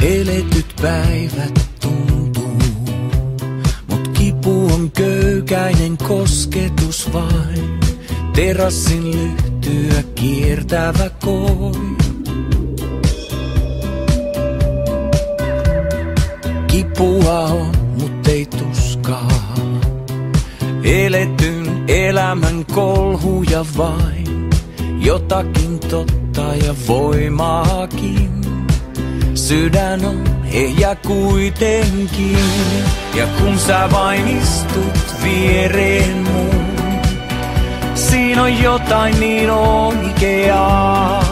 Eletyt päivät tuntuu, mut kipu on köykäinen kosketus vain. Terassin lyhtyä kiertävä koi. Kipua on, mut ei tuskaa. Eletyn elämän kolhuja vain. Jotakin totta ja voimaakin. Sydän on ehjä kuitenkin. Ja kun sä vain istut viereen mun, siinä on jotain niin oikeaa.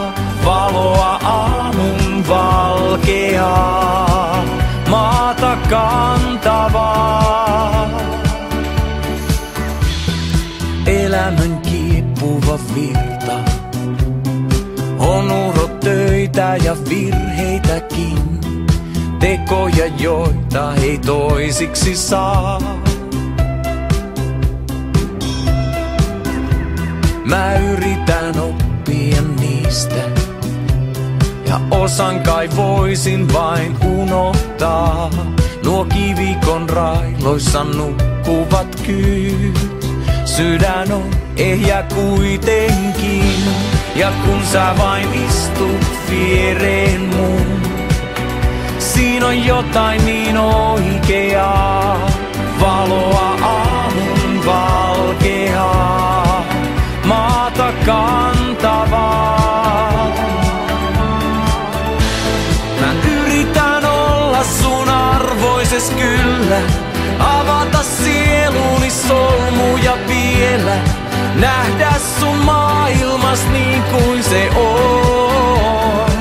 Valoa aamun valkeaa, maata kantavaa. Elämän kiippuva virta on urotöitä ja virheitäkin. Tekoja, joita ei toisiksi saa. Mä yritän oppia niistä, ja osan kai voisin vain unohtaa. Nuo kivikon railoissa nukkuvat kyyt. Sydän on ehjä kuitenkin. Ja kun sä vain istut viereen mun, siinä on jotain niin oikeaa. Valoa aamun valkeaa, maata kantavaa. Mä yritän olla sun arvoises kyllä, avata sieluni solmuja vielä. Nähdä sun maailmas niin kuin se on.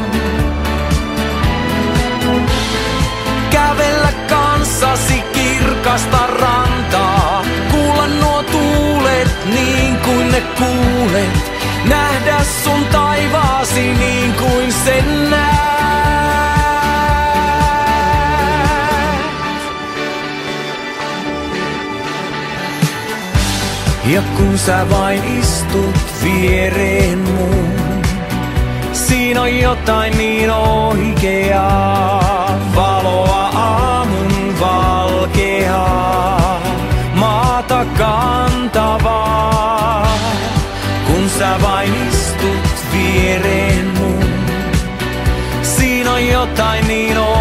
Kävellä kanssasi kirkasta rantaa. Kuulla nuo tuulet niin kuin ne kuulet. Nähdä sun taivaasi niin kuin sen näet. Ja kun sä vain istut viereen mun, siinä on jotain niin oikeaa. Valoa aamun valkeaa, maata kantavaa. Kun sä vain istut viereen mun, siinä on jotain niin oikeaa.